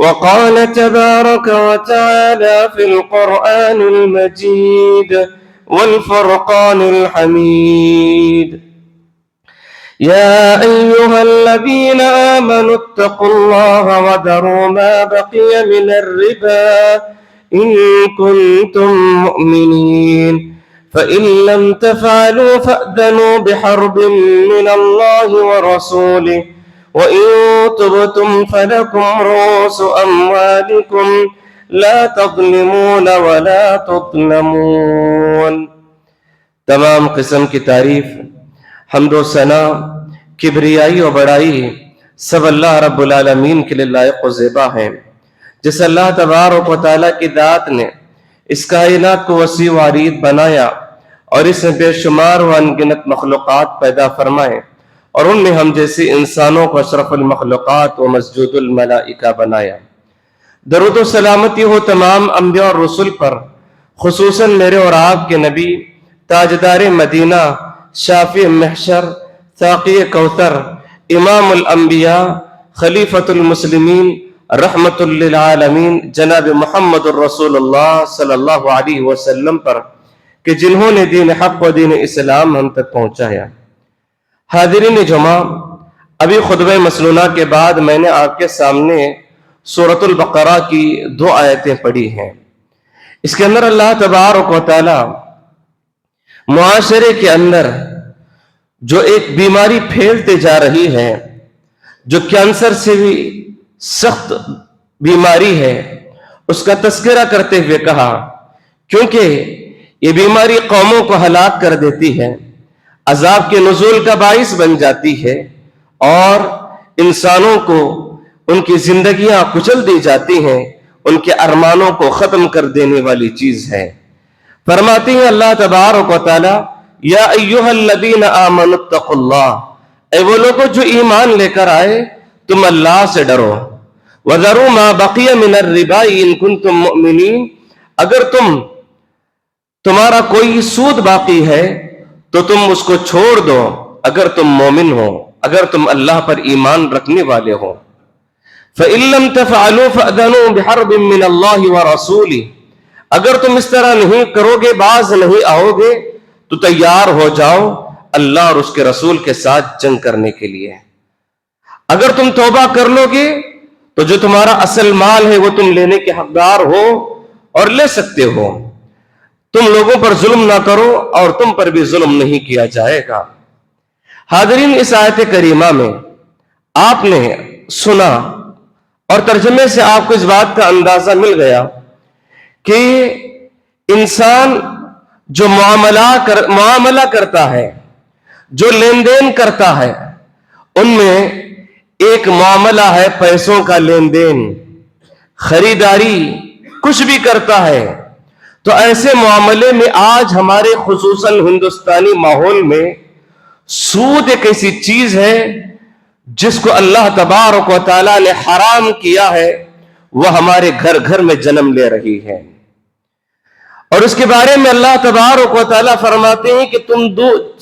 وقال تبارك وتعالى في القرآن المجيد والفرقان الحميد: يا أيها الذين آمنوا اتقوا الله وذروا ما بقي من الربا إن كنتم مؤمنين فإن لم تفعلوا فأذنوا بحرب من الله ورسوله وإن تبتم فلكم رؤوس أموالكم لا تظلمون ولا تظلمون۔ تمام قسم کی تعریف، حمد و ثنا، کبریائی و بڑائی سب اللہ رب العالمین کے لیے لائق و زیبا ہیں، جس اللہ تبارک و تعالیٰ کی ذات نے اس کائنات کو وسیع و عریض بنایا اور اس میں بے شمار و انگنت مخلوقات پیدا فرمائے اور ان میں ہم جیسی انسانوں کو اشرف المخلوقات و مسجود الملائکہ بنایا۔ درود و سلامتی ہو تمام انبیاء اور رسل پر، خصوصاً میرے اور آپ کے نبی، تاجدار مدینہ، شافی محشر، ساقی کوثر، امام الانبیاء، خلیفۃ المسلمین، رحمت للعالمین، جناب محمد الرسول اللہ صلی اللہ علیہ وسلم پر کہ جنہوں نے دین حق و دین اسلام ہم تک پہنچایا۔ حاضرین جمعہ، ابھی خطبہ مسنونہ کے بعد میں نے آپ کے سامنے سورۃ البقرہ کی 2 آیتیں پڑھی ہیں۔ اس کے اندر اللہ تبارک و تعالی معاشرے کے اندر جو ایک بیماری پھیلتے جا رہی ہے، جو کینسر سے بھی سخت بیماری ہے، اس کا تذکرہ کرتے ہوئے کہا کیونکہ یہ بیماری قوموں کو ہلاک کر دیتی ہے، عذاب کے نزول کا باعث بن جاتی ہے اور انسانوں کو ان کی زندگیاں کچل دی جاتی ہیں، ان کے ارمانوں کو ختم کر دینے والی چیز ہے۔ فرماتے ہیں اللہ تبارک و تعالی: یا ایھا الذین آمنوا اتقوا اللہ، اے وہ لوگوں جو ایمان لے کر آئے تم اللہ سے ڈرو، وذروا ما بقی من الربا ان کنتم مؤمنین، اگر تمہارا کوئی سود باقی ہے تو تم اس کو چھوڑ دو اگر تم مومن ہو، اگر تم اللہ پر ایمان رکھنے والے ہو۔ فَإِن لَّمْ تَفْعَلُوا فَأْذَنُوا بِحَرْبٍ مِّنَ اللَّهِ وَرَسُولِهِ، اگر تم اس طرح نہیں کرو گے، باز نہیں آؤ گے، تو تیار ہو جاؤ اللہ اور اس کے رسول کے ساتھ جنگ کرنے کے لیے۔ اگر تم توبہ کر لو گے تو جو تمہارا اصل مال ہے وہ تم لینے کے حقدار ہو اور لے سکتے ہو۔ تم لوگوں پر ظلم نہ کرو اور تم پر بھی ظلم نہیں کیا جائے گا۔ حاضرین، اس آیت کریمہ میں آپ نے سنا اور ترجمے سے آپ کو اس بات کا اندازہ مل گیا کہ انسان جو معاملہ کرتا ہے، جو لین دین کرتا ہے، ان میں ایک معاملہ ہے پیسوں کا لین دین، خریداری، کچھ بھی کرتا ہے۔ تو ایسے معاملے میں آج ہمارے خصوصاً ہندوستانی ماحول میں سود ایک ایسی چیز ہے جس کو اللہ تبارک و تعالیٰ نے حرام کیا ہے، وہ ہمارے گھر گھر میں جنم لے رہی ہے۔ اور اس کے بارے میں اللہ تبارک و تعالیٰ فرماتے ہیں کہ تم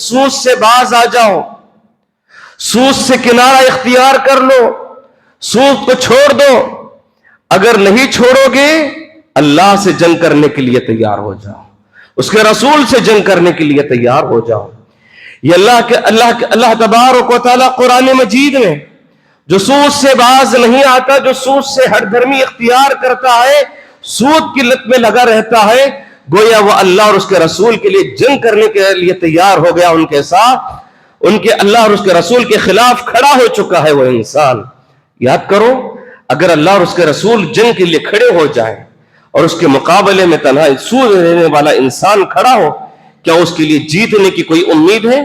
سود سے باز آ جاؤ، سود سے کنارہ اختیار کر لو، سود کو چھوڑ دو۔ اگر نہیں چھوڑو گے اللہ سے جنگ کرنے کے لیے تیار ہو جاؤ، اس کے رسول سے جنگ کرنے کے لیے تیار ہو جاؤ۔ یہ اللہ تبارک و تعالیٰ قرآن مجید میں جو سود سے باز نہیں آتا، جو سود سے ہٹ دھرمی اختیار کرتا ہے، سود کی لت میں لگا رہتا ہے، گویا وہ اللہ اور اس کے رسول کے لیے جنگ کرنے کے لیے تیار ہو گیا، ان کے ساتھ ان کے اللہ اور اس کے رسول کے خلاف کھڑا ہو چکا ہے وہ انسان۔ یاد کرو، اگر اللہ اور اس کے رسول جنگ کے لیے کھڑے ہو جائیں اور اس کے مقابلے میں تنہا سود لینے والا انسان کھڑا ہو، کیا اس کے لیے جیتنے کی کوئی امید ہے؟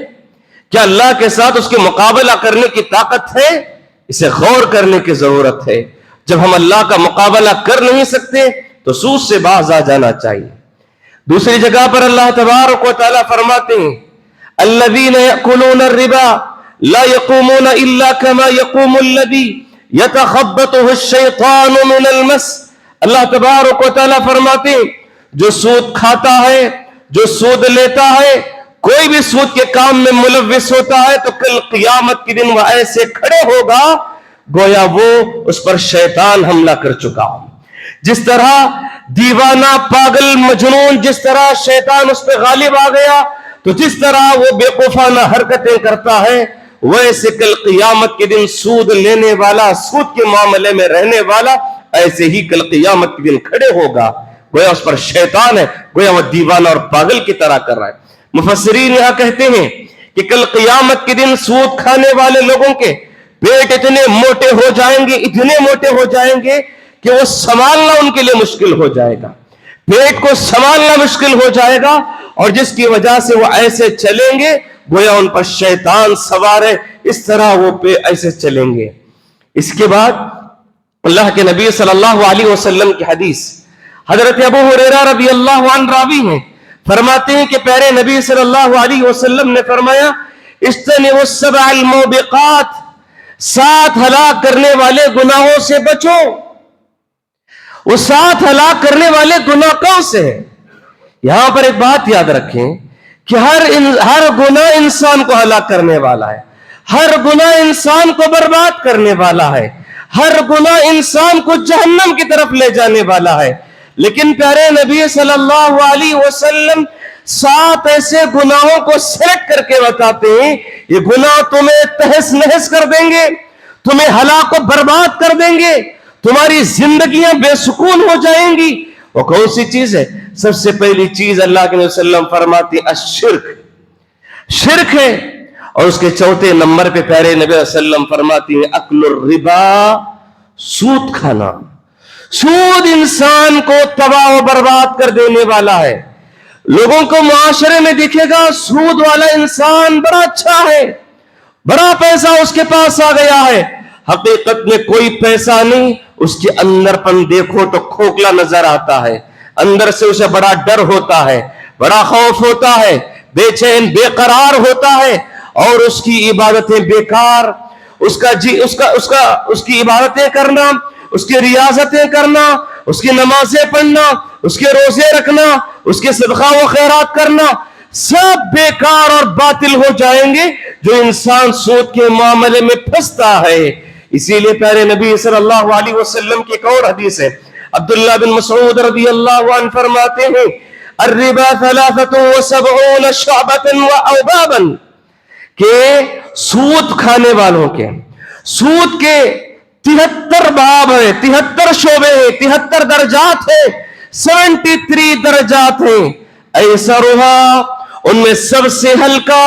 کیا اللہ کے ساتھ اس کے مقابلہ کرنے کی طاقت ہے؟ اسے غور کرنے کی ضرورت ہے۔ جب ہم اللہ کا مقابلہ کر نہیں سکتے تو سود سے باز آ جانا چاہیے۔ دوسری جگہ پر اللہ تبارک و تعالیٰ فرماتے ہیں: الذین یأکلون الربا لا یقومون الا کما یقوم الذی یتخبطہ الشیطان من المس۔ اللہ تبارک و تعالیٰ فرماتے ہیں جو سود کھاتا ہے، جو سود لیتا ہے، کوئی بھی سود کے کام میں ملوث ہوتا ہے تو کل قیامت کے دن وہ ایسے کھڑے ہوگا गोया वो उस पर शैतान हमला कर चुका हो। जिस तरह दीवाना पागल मजनून, जिस तरह शैतान उस पर गालिब आ गया, तो जिस तरह वो बेवकूफाना हरकतें करता है, वैसे कल क़ियामत के दिन सूद लेने वाला, सूद के मामले में रहने वाला, ऐसे ही कल क़ियामत के दिन खड़े होगा। गोया उस पर शैतान है, गोया वो दीवाना और पागल की तरह कर रहा है। मुफस्सिरीन यहां कहते हैं कि कल क़ियामत के दिन सूद खाने वाले लोगों के पेट इतने मोटे हो जाएंगे, इतने मोटे हो जाएंगे कि वो संभालना उनके लिए मुश्किल हो जाएगा, पेट को संभालना मुश्किल हो जाएगा, और जिसकी वजह से वो ऐसे चलेंगे गोया उन पर शैतान सवार है, इस तरह वो पे ऐसे चलेंगे। इसके बाद अल्लाह के नबी सल्लल्लाहु अलैहि वसल्लम की हदीस, हजरत अबू हुरैरा रज़ी अल्लाहु अन्हु रावी हैं, फरमाते हैं कि प्यारे नबी सल्लल्लाहु अलैहि वसल्लम ने फरमाया, इज्तनिबु सबअल मूबिकात, 7 हलाक करने वाले गुनाहों से बचो। वो 7 हलाक करने वाले गुनाह कौन से हैं? यहां पर एक बात याद रखें कि हर गुनाह इंसान को हलाक करने वाला है, हर गुनाह इंसान को बर्बाद करने वाला है, हर गुनाह इंसान को जहन्नम की तरफ ले जाने वाला है। लेकिन प्यारे नबी सल्लल्लाहु अलैहि वसल्लम 7 ऐसे गुनाहों को सेलेक्ट करके बताते हैं, ये गुनाह तुम्हें तहस नहस कर देंगे, तुम्हें हलाक को बर्बाद कर देंगे, तुम्हारी जिंदगियां बेसुकून हो जाएंगी। वो कौन सी चीज है? सबसे पहली चीज अल्लाह के नबी सल्लल्लाहु अलैहि वसल्लम फरमाती अश्शिर्क, शिर्क है। और उसके चौथे नंबर पे प्यारे नबी सल्लल्लाहु अलैहि वसल्लम फरमाती है अक्लुर रिबा, सूद खाना। सूद इंसान को तबाह और बर्बाद कर देने वाला है। लोगों को मुआशरे में दिखेगा सूद वाला इंसान बड़ा अच्छा है, बड़ा पैसा उसके पास आ गया है, हकीकत में कोई पैसा नहीं, उसके अंदरपन देखो तो खोखला नजर आता है, अंदर से उसे बड़ा डर होता है, बड़ा खौफ होता है, बेचैन बेकरार होता है, और उसकी इबादतें बेकार, उसकी इबादतें करना, उसकी रियाजतें करना, उसकी नमाजें पढ़ना, उसके रोजे रखना, उसके सदका व खैरात करना, सब बेकार और बातिल हो जाएंगे जो इंसान सूद के मामले में फंसता है। इसीलिए प्यारे नबी सल्लल्लाहु अलैहि वसल्लम की एक और हदीस है, अब्दुल्लाह बिन मसऊद रज़ियल्लाहु अन्हु फरमाते हैं अर्रिबा 73 शुअबतन व अवबाबन, के सूद खाने वालों के सूद के 73 बाब है, 73 शोबे हैं, 73 दर्जात है, 73 दर्जात हैं। ऐसा रुहा, उनमें सबसे हल्का,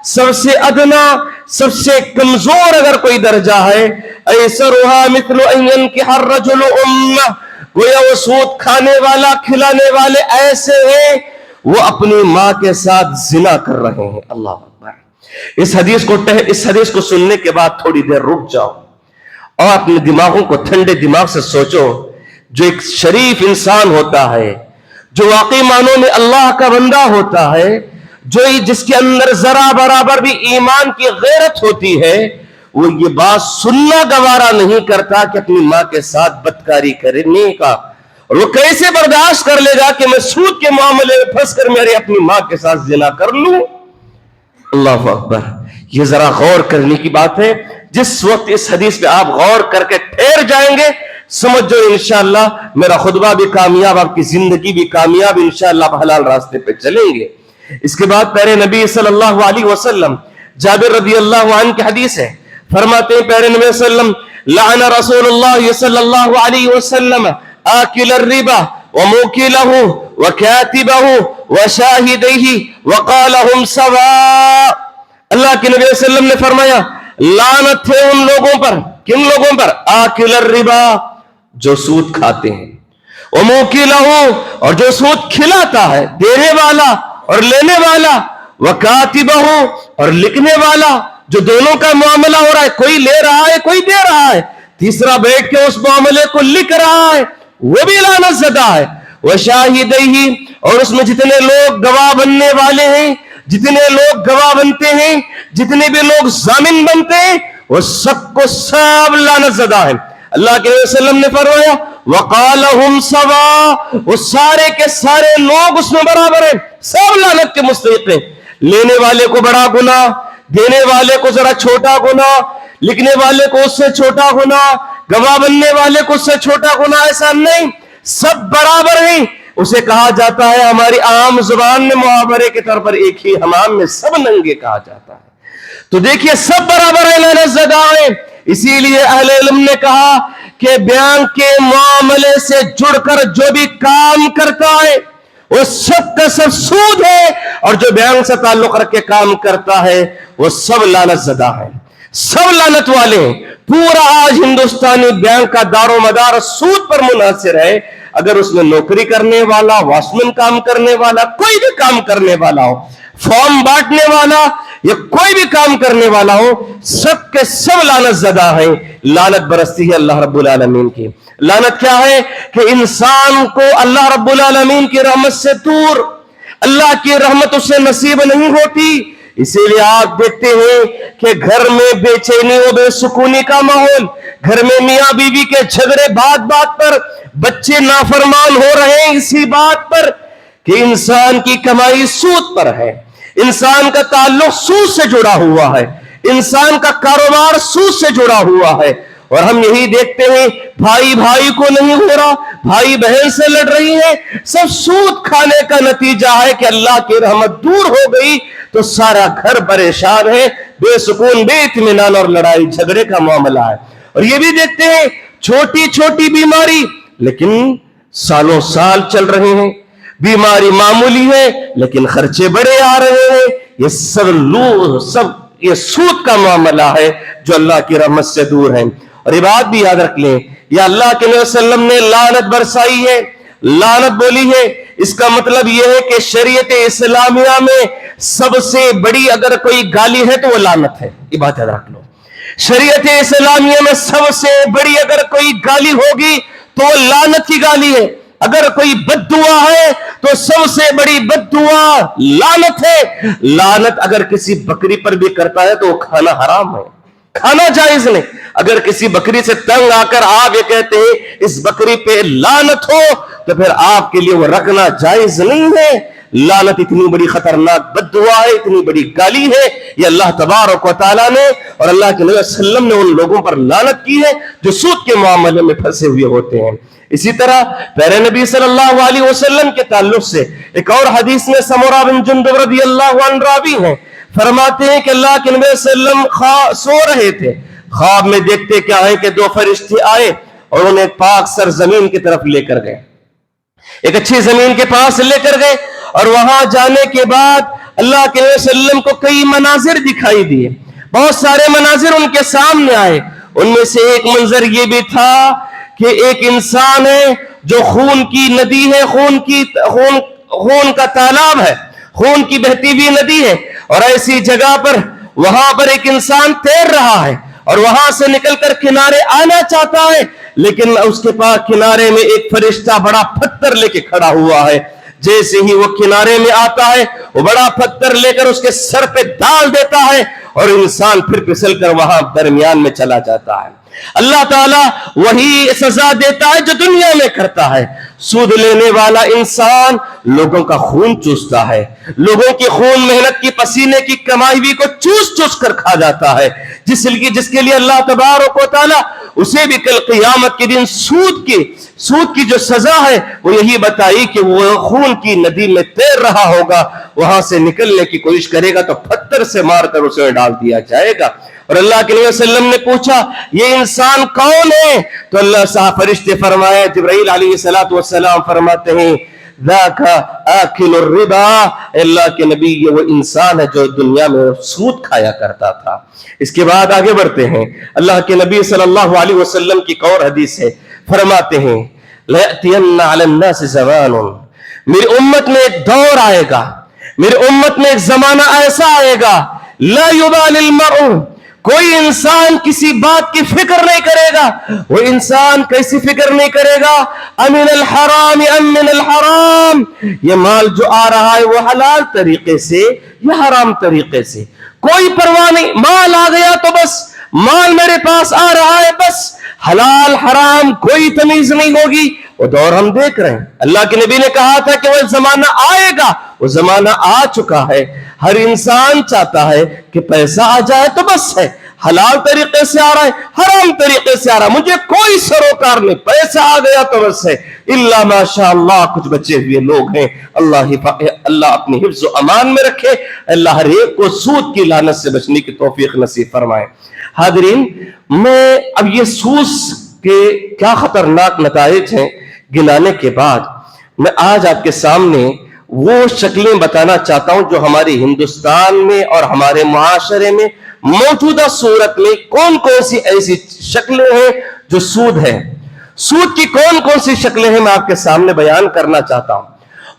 सबसे अदना, सबसे कमजोर अगर कोई दर्जा है, ऐसा रुहा मिथलु अय्यन के हर रजुल उम्मा, गोया वो सूद खाने वाला, खिलाने वाले ऐसे हैं वो अपनी मां के साथ जिना कर रहे हैं। अल्लाह अकबर। इस हदीस को सुनने के बाद थोड़ी देर रुक जाओ और अपने दिमागों को ठंडे दिमाग से सोचो। जो एक शरीफ इंसान होता है, जो वाकई मानों में अल्लाह का बंदा होता है, जिसके अंदर जरा बराबर भी ईमान की गैरत होती है, वो ये बात सुनना गवारा नहीं करता कि अपनी मां के साथ बदकारी करने का, और वो कैसे बर्दाश्त कर लेगा कि मैं सूद के मामले में फंस कर मेरे अपनी मां के साथ जिना कर लूं। अल्लाह अकबर। ये जरा गौर करने की बात है। जिस वक्त इस हदीस पे आप गौर करके ठहर जाएंगे, समझ जाओ इंशाअल्लाह मेरा खुतबा भी कामयाब, आपकी जिंदगी भी कामयाब, इंशाअल्लाह हलाल रास्ते पे चलेंगे। इसके बाद प्यारे नबी सल्लल्लाहु अलैहि वसल्लम, जाबिर रज़ियल्लाहु अन्हु की हदीस है, फरमाते हैं प्यारे नबी सल्लल्लाहु अलैहि वसल्लम लअन रसूलुल्लाह सल्लल्लाहु अलैहि वसल्लम आकिल रिबा व मुकिलहु व कातिबहु व शाहिदैहि व क़ालहुम सवा। अल्लाह के नबी सल्लल्लाहु अलैहि वसल्लम ने फरमाया लानत है उन लोगों पर, किन लोगों पर? आकिल रिबा, जो सूद खाते हैं, व मुकिलहु, और जो सूद खिलाता है, देने वाला और लेने वाला, व कातिबहु, और लिखने वाला, जो दोनों का मामला हो रहा है, कोई ले रहा है कोई दे रहा है, तीसरा बैठ के उस मामले को लिख रहा है, वो भी लानत ज़दा है। व शाहिदैहि, और उसमें जितने लोग गवाह बनने वाले हैं, जितने लोग गवाह बनते हैं, जितने भी लोग जामिन बनते हैं, वो सबको सब लानत ज़दा है। अल्लाह के वसल्लम ने फरमाया वक़ालहुम सवा, वो सारे के सारे लोग उसमें बराबर हैं, सब लानत के मुस्तहिक़ हैं। लेने वाले को बड़ा गुनाह, देने वाले को जरा छोटा गुनाह, लिखने वाले को उससे छोटा गुनाह, गवाह बनने वाले को उससे छोटा गुनाह, ऐसा नहीं, सब बराबर हैं। उसे कहा जाता है हमारी आम जुबान में मुहावरे के तौर पर एक ही हमाम में सब नंगे कहा जाता है। तो देखिए सब बराबर है, लानत ज़दा है। इसीलिए अहले इल्म ने कहा कि बैंक के मामले से जुड़कर जो भी काम करता है वो सब का सब सूद है, और जो बैंक से ताल्लुक रख के काम करता है वो सब लानत ज़दा है, सब लानत वाले हैं। पूरा आज हिंदुस्तानी बैंक का दारो मदार सूद पर मुनहसर है। अगर उसमें नौकरी करने वाला, वॉचमैन काम करने वाला, कोई भी काम करने वाला हो, फॉर्म बांटने वाला या कोई भी काम करने वाला हो, सब के सब लानत ज़दा है। लानत बरसती है अल्लाह रब्बुल आलमीन की। लानत क्या है कि इंसान को अल्लाह रब्बुल आलमीन की रहमत से दूर, अल्लाह की रहमत उसे नसीब नहीं होती। इसीलिए आप देखते हैं कि घर में बेचैनी और बेसुकूनी का माहौल, घर में मियां बीवी के झगड़े बात बात पर, बच्चे नाफरमान हो रहे हैं इसी बात पर कि इंसान की कमाई सूद पर है, इंसान का ताल्लुक सूद से जुड़ा हुआ है, इंसान का कारोबार सूद से जुड़ा हुआ है। और हम यही देखते हैं भाई भाई को नहीं हो रहा, भाई बहन से लड़ रही है, सब सूद खाने का नतीजा है कि अल्लाह की रहमत दूर हो गई तो सारा घर परेशान है, बेसुकून, बेइत्मीनान और लड़ाई झगड़े का मामला है। और ये भी देखते हैं छोटी छोटी बीमारी लेकिन सालों साल चल रहे हैं, बीमारी मामूली है लेकिन खर्चे बड़े आ रहे हैं। ये सब ये सूद का मामला है जो अल्लाह की रहमत से दूर है। और ये बात भी याद रख लें, या अल्लाह के नबी सल्लल्लाहु अलैहि वसल्लम ने लानत बरसाई है, लानत बोली है, इसका मतलब यह है कि शरीयत इस्लामिया में सबसे बड़ी अगर कोई गाली है तो वो लानत है। ये बात याद रख लो, शरीयत इस्लामिया में सबसे बड़ी अगर कोई गाली होगी तो वो लानत की गाली है। अगर कोई बद्दुआ है तो सबसे बड़ी बद्दुआ लानत है। लानत अगर किसी बकरी पर भी करता है तो वो खाना हराम है, खाना जायज नहीं। अगर किसी बकरी से तंग आकर आप ये कहते हैं इस बकरी पे लानत हो, तो फिर आपके लिए वो रखना जायज नहीं है। लानत इतनी बड़ी खतरनाक बद्दुआ है, इतनी बड़ी गाली है, ये अल्लाह तबारक व तआला ने और अल्लाह के नबी सल्लल्लाहु अलैहि वसल्लम ने उन लोगों पर लानत की है जो सूद के मामले में फंसे हुए होते हैं। इसी तरह प्यारे नबी सल्लल्लाहु अलैहि वसल्लम के ताल्लुक से एक और हदीस में समूरा बिन जुंदुब रदियल्लाहु अन्हु रावी हैं, फरमाते हैं कि अल्लाह के नबी सल्लल्लाहु अलैहि वसल्लम सो रहे थे, ख्वाब में देखते क्या है कि दो फरिश्ते आए और उन्हें पाक सर जमीन की तरफ लेकर गए, एक अच्छी जमीन के पास लेकर गए। और वहां जाने के बाद अल्लाह के नबी सल्लल्लाहु अलैहि वसल्लम को कई मनाजिर दिखाई दिए, बहुत सारे मनाजिर उनके सामने आए। उनमें से एक मंजर ये भी था कि एक इंसान है जो खून की नदी है, खून का तालाब है, खून की बहती हुई नदी है, और ऐसी जगह पर वहां पर एक इंसान तैर रहा है और वहां से निकलकर किनारे आना चाहता है, लेकिन उसके पास किनारे में एक फरिश्ता बड़ा पत्थर लेके खड़ा हुआ है। जैसे ही वो किनारे में आता है वो बड़ा पत्थर लेकर उसके सर पे डाल देता है और इंसान फिर फिसल कर वहां दरमियान में चला जाता है। अल्लाह ताला वही सजा देता है जो दुनिया में करता है। सूद लेने वाला इंसान लोगों का खून चूसता है, लोगों की खून मेहनत की पसीने की कमाई हुई को चूस चूस कर खा जाता है, जिसके लिए अल्लाह तबारक व तआला उसे भी कल क़यामत के दिन सूद की जो सजा है वो यही बताई कि वो खून की नदी में तैर रहा होगा, वहां से निकलने की कोशिश करेगा तो पत्थर से मारकर उसे डाल दिया जाएगा। और अल्लाह के नबी सल्लल्लाहु अलैहि वसल्लम ने पूछा ये इंसान कौन है, तो अल्लाह साहब फरिश्ते फरमाए, जिब्राइल अलैहिस्सलातु वस्सलाम फरमाते हैं ज़ाका आकिलुर रिबा, अल्लाह के नबी ये वो इंसान है जो दुनिया में सूद खाया करता था। इसके बाद आगे बढ़ते हैं, अल्लाह के नबी सल्लल्लाहु अलैहि वसल्लम की एक और हदीस है, फरमाते हैं लयअतियन्ना अलन्नास ज़मानुन, मेरी उम्मत में एक दौर आएगा, मेरी उम्मत में एक जमाना ऐसा आएगा, ला युबालिल मर्उ, कोई इंसान किसी बात की फिक्र नहीं करेगा। वो इंसान कैसी फिक्र नहीं करेगा, अमिनल हराम अमिनल हराम, ये माल जो आ रहा है वो हलाल तरीके से या हराम तरीके से, कोई परवाह नहीं, माल आ गया तो बस माल मेरे पास आ रहा है, बस हलाल हराम कोई तमीज नहीं होगी। वो दौर हम देख रहे हैं। अल्लाह के नबी ने कहा था कि वो जमाना आएगा, वो जमाना आ चुका है। हर इंसान चाहता है कि पैसा आ जाए तो बस है, حلال طریقے سے آ رہا ہے, حرام طریقے سے آ رہا ہے, مجھے کوئی سروکار نہیں, پیسہ آ گیا تو بس ہے. الا ماشاء اللہ کچھ بچے ہوئے لوگ ہیں. اللہ اپنی حفظ و امان میں رکھے. اللہ ہر ایک کو سود کی لعنت سے بچنے کی توفیق نصیب فرمائے. حاضرین, میں اب یہ سود کے کیا خطرناک نتائج ہیں گنانے کے بعد میں آج آپ کے سامنے وہ شکلیں بتانا چاہتا ہوں جو ہمارے ہندوستان میں اور ہمارے معاشرے میں موجودہ صورت میں کون کون سی ایسی شکلیں ہیں جو سود ہے. سود کی کون کون سی شکلیں ہیں میں آپ کے سامنے بیان کرنا چاہتا ہوں.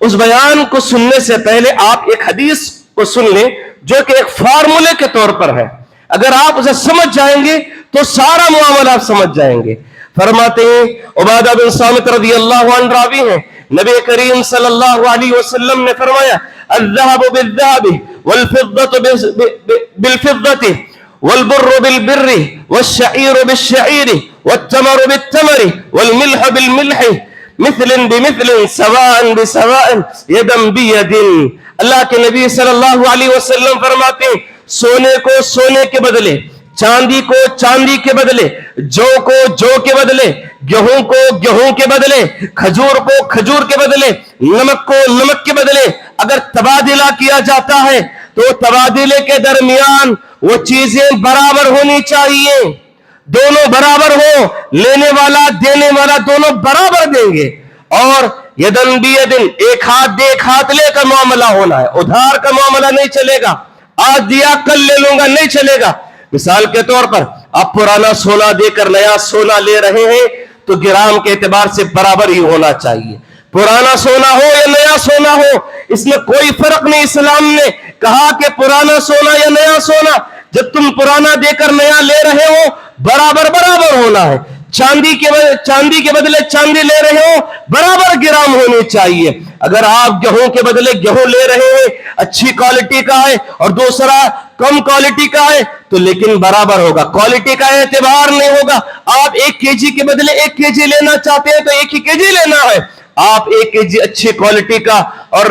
اس بیان کو سننے سے پہلے آپ ایک حدیث کو سن لیں جو کہ ایک فارمولے کے طور پر ہے. اگر آپ اسے سمجھ جائیں گے تو سارا معاملہ آپ سمجھ جائیں گے. فرماتے ہیں عبادہ بن صامت رضی اللہ عنہ راوی ہیں, نبی کریم صلی اللہ علیہ وسلم نے فرمایا الذهب بالذهب والفضة بالفضة والبر بالبر والشعير بالشعير والتمر بالتمر والملح بالملح مثل بمثل سواء بسواء يدا بيد. اللہ کے نبی صلی اللہ علیہ وسلم فرماتے ہیں سونے کو سونے کے بدلے, چاندی کو چاندی کے بدلے, جو کو جو کے بدلے, گیہوں کو گیہوں کے بدلے, کھجور کو کھجور کے بدلے, نمک کو نمک کے بدلے اگر تبادلہ کیا جاتا ہے تو تبادلے کے درمیان وہ چیزیں برابر ہونی چاہیے, دونوں برابر ہو, لینے والا دینے والا دونوں برابر دیں گے. اور یدن بیدن, ایک ہاتھ دے ایک ہاتھ لے کا معاملہ ہونا ہے, ادھار کا معاملہ نہیں چلے گا, آج دیا کل لے لوں گا نہیں چلے گا. مثال کے طور پر آپ پرانا سونا دے کر نیا سونا لے رہے ہیں تو گرام کے اعتبار سے برابر ہی ہونا چاہیے. پرانا سونا ہو یا نیا سونا ہو اس میں کوئی فرق نہیں. اسلام نے کہا کہ پرانا سونا یا نیا سونا, جب تم پرانا دے کر نیا لے رہے ہو برابر برابر ہونا ہے. چاندی کے بدلے چاندی لے رہے ہو برابر گرام ہونی چاہیے. اگر آپ گیہوں کے بدلے گیہوں لے رہے ہیں اچھی کوالٹی کا ہے اور دوسرا کم کوالٹی کا ہے تو لیکن برابر ہوگا, کوالٹی کا اعتبار نہیں ہوگا. آپ 1 kg کے بدلے 1 kg لینا چاہتے ہیں تو 1 ہی kg لینا ہے. آپ 1 kg اچھی کوالٹی کا اور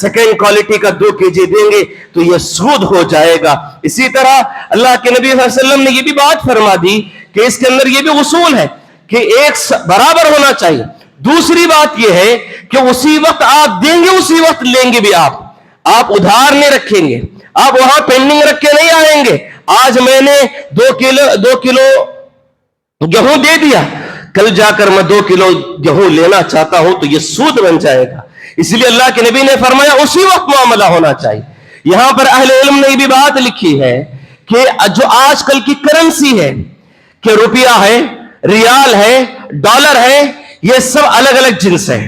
سیکنڈ کوالٹی کا 2 kg دیں گے تو یہ سود ہو جائے گا. اسی طرح اللہ کے نبی صلی اللہ علیہ وسلم نے یہ بھی بات فرما دی کہ اس کے اندر یہ بھی اصول ہے کہ ایک برابر ہونا چاہیے. دوسری بات یہ ہے کہ اسی وقت آپ دیں گے اسی وقت لیں گے بھی. آپ ادھار نہیں رکھیں گے, آپ وہاں پینڈنگ رکھ کے نہیں آئیں گے. آج میں نے 2 کلو گیہوں دے دیا, کل جا کر میں 2 کلو گیہوں لینا چاہتا ہوں تو یہ سود بن جائے گا. اس لیے اللہ کے نبی نے فرمایا اسی وقت معاملہ ہونا چاہیے. یہاں پر اہل علم نے بھی بات لکھی ہے کہ جو آج کل کی کرنسی ہے کہ روپیہ ہے, ریال ہے, ڈالر ہے, یہ سب الگ الگ جنس ہے.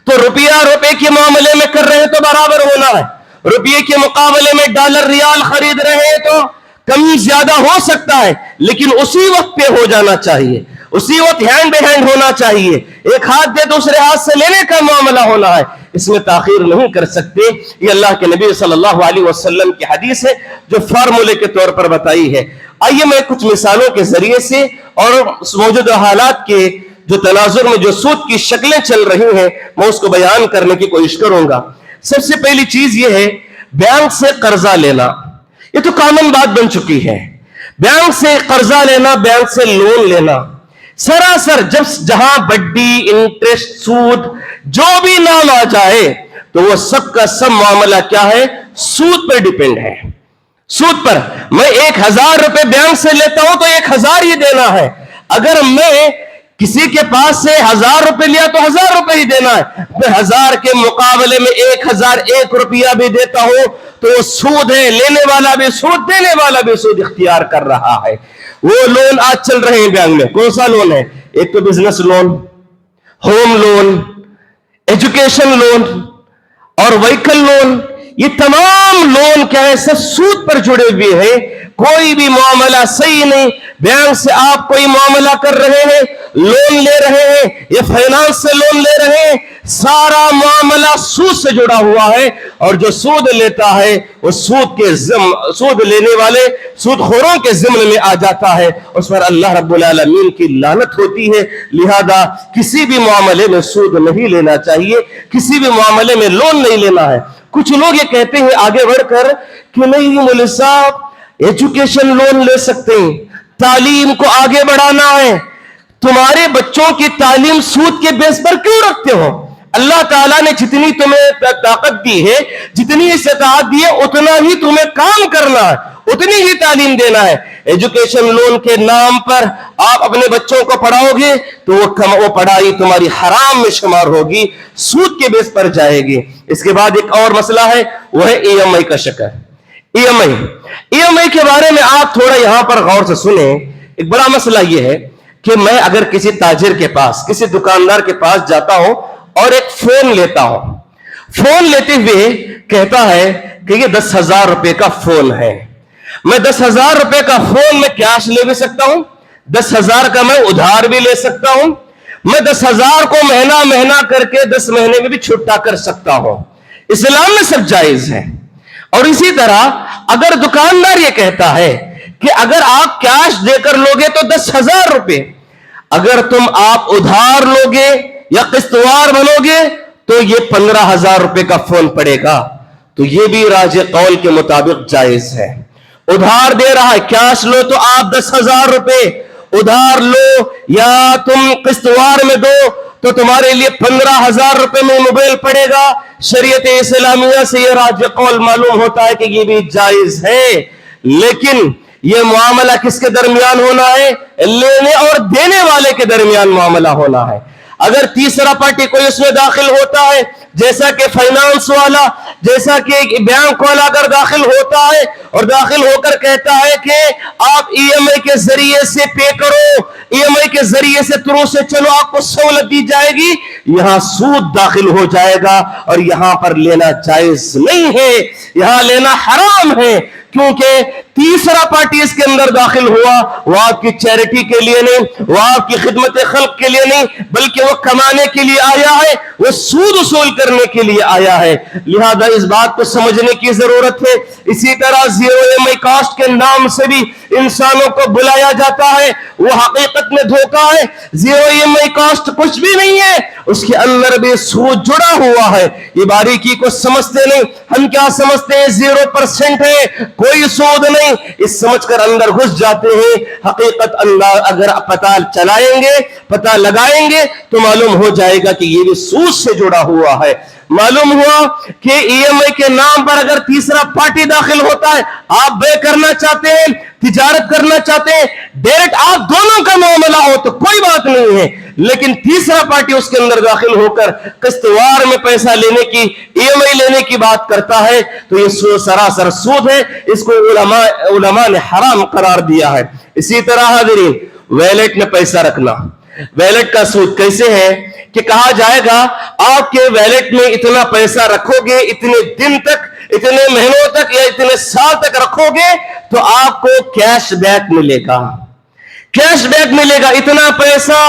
تو روپے کے معاملے میں کر رہے ہیں تو برابر ہونا ہے. روپیے کے مقابلے میں ڈالر ریال خرید رہے ہیں تو کم زیادہ ہو سکتا ہے لیکن اسی وقت پہ ہو جانا چاہیے, اسی وقت ہینڈ بے ہینڈ ہونا چاہیے. ایک ہاتھ دے دوسرے ہاتھ سے لینے کا معاملہ ہونا ہے, اس میں تاخیر نہیں کر سکتے. یہ اللہ کے نبی صلی اللہ علیہ وسلم کی حدیث ہے جو فارمولے کے طور پر بتائی ہے. آئیے میں کچھ مثالوں کے ذریعے سے اور موجودہ حالات کے جو تناظر میں جو سود کی شکلیں چل رہی ہیں میں اس کو بیان کرنے کی کوشش کروں گا. سب سے پہلی چیز یہ ہے بینک سے قرضہ لینا. یہ تو کامن بات بن چکی ہے. بینک سے قرضہ لینا, بینک سے لون لینا, سراسر جہاں بڈی, انٹرسٹ, سود جو بھی نام آ جائے تو وہ سب کا سب معاملہ کیا ہے, سود پر ڈیپینڈ ہے. سود پر میں 1000 روپے بینک سے لیتا ہوں تو 1000 ہی دینا ہے. اگر میں کسی کے پاس سے 1000 روپے لیا تو 1000 روپے ہی دینا ہے. میں 1000 کے مقابلے میں 1001 روپیہ بھی دیتا ہوں تو وہ سود ہے. لینے والا بھی سود, دینے والا بھی سود اختیار کر رہا ہے. وہ لون آج چل رہے ہیں بینک میں, کون سا لون ہے؟ ایک تو business loan, home loan, education loan اور وہیکل لون. یہ تمام لون کیا ہے, سب سود پر جڑے ہوئے ہیں. کوئی بھی معاملہ صحیح نہیں. بینک سے آپ کوئی معاملہ کر رہے ہیں, لون لے رہے ہیں یا فائنانس سے لون لے رہے ہیں, سارا معاملہ سود سے جڑا ہوا ہے. اور جو سود لیتا ہے وہ سود لینے والے سود خوروں کے ضمن میں آ جاتا ہے, اس پر اللہ رب العالمین کی لعنت ہوتی ہے. لہذا کسی بھی معاملے میں سود نہیں لینا چاہیے, کسی بھی معاملے میں لون نہیں لینا ہے. کچھ لوگ یہ کہتے ہیں آگے بڑھ کر کہ نہیں مولوی صاحب एजुकेशन लोन ले सकते हैं, तालीम को आगे बढ़ाना है। तुम्हारे बच्चों की तालीम सूद के बेस पर क्यों रखते हो? अल्लाह ताला ने जितनी तुम्हें ताकत दी है, जितनी इस्तात दी है, उतना ही तुम्हें काम करना है, उतनी ही तालीम देना है। एजुकेशन लोन के नाम पर आप अपने बच्चों को पढ़ाओगे तो वो पढ़ाई तुम्हारी हराम में शुमार होगी, सूद के बेस पर जाएगी। इसके बाद एक और मसला है, वो है EMI का शिकार। EMI के बारे में आप थोड़ा यहां पर गौर से सुने। एक बड़ा मसला यह है कि मैं अगर किसी ताजिर के पास, किसी दुकानदार के पास जाता हूं और एक फोन लेता हूं, फोन लेते हुए कहता है कि ये 10,000 रुपए का फोन है। मैं 10,000 रुपए का फोन में कैश ले भी सकता हूं, 10,000 का मैं उधार भी ले सकता हूं, मैं 10,000 को महीना महीना करके 10 महीने में भी छुट्टा कर सकता हूं। इस्लाम में सब जायज है। और इसी तरह अगर दुकानदार ये कहता है कि अगर आप कैश देकर लोगे तो 10,000 रुपए, अगर तुम आप उधार लोगे या किस्तवार बनोगे तो ये 15,000 रुपए का फोन पड़ेगा। तो ये भी राजे कौल के मुताबिक जायज है। उधार दे रहा है, कैश लो तो आप 10,000 रुपए उधार लो, या तुम किस्तवार में दो तो तुम्हारे लिए 15,000 रुपए में मोबाइल पड़ेगा। शरीयत इस्लामिया से ये राजे कौल मालूम होता है कि ये भी जायज है। लेकिन ये मामला किसके दरमियान होना है? लेने और देने वाले के दरमियान मामला होना है। अगर तीसरा पार्टी कोई उसमें दाखिल होता है, जैसा कि फाइनेंस वाला, जैसा कि बैंक वाला अगर दाखिल होता है और दाखिल होकर कहता है कि आप EMI के जरिए से पे करो, EMI के जरिए से थ्रू से चलो, आपको सहूलत दी जाएगी, यहां सूद दाखिल हो जाएगा और यहां पर लेना जायज नहीं है, यहां लेना हराम है। क्योंकि तीसरा पार्टी इसके अंदर दाखिल हुआ, वो आपकी चैरिटी के लिए नहीं, वो आपकी खिदमत खल्क के लिए नहीं, बल्कि वो कमाने के लिए आया है, वो सूद वसूल करने के लिए आया है। लिहाजा इस बात को समझने की जरूरत है। इसी तरह जीरो EMI कास्ट के नाम से भी इंसानों को बुलाया जाता है, वो हकीकत में धोखा है। जीरो EMI कास्ट कुछ भी नहीं है, उसके अंदर भी सूद जुड़ा हुआ है। ये बारीकी को समझते नहीं। हम क्या समझते हैं? 0% है, कोई सूद नहीं, इस समझकर अंदर घुस जाते हैं। हकीकत अंदर अगर पता चलाएंगे, पता लगाएंगे तो मालूम हो जाएगा कि ये भी सूद से जुड़ा हुआ है। मालूम हुआ कि EMI के नाम पर अगर तीसरा पार्टी दाखिल होता है, आप बे करना चाहते हैं, तिजारत करना चाहते हैं, डायरेक्ट आप दोनों का मामला हो तो कोई बात नहीं है, लेकिन तीसरा पार्टी उसके अंदर दाखिल होकर किस्तवार में पैसा लेने की, EMI लेने की बात करता है तो ये सरासर सूद है। इसको उलमा ने हराम करार दिया है। इसी तरह हाज़रीन, वैलेट में पैसा रखना, वैलेट का सूद कैसे है कि कहा जाएगा आपके वैलेट में इतना पैसा रखोगे, इतने दिन तक, इतने महीनों तक या इतने साल तक रखोगे तो आपको कैशबैक मिलेगा, कैशबैक मिलेगा। इतना पैसा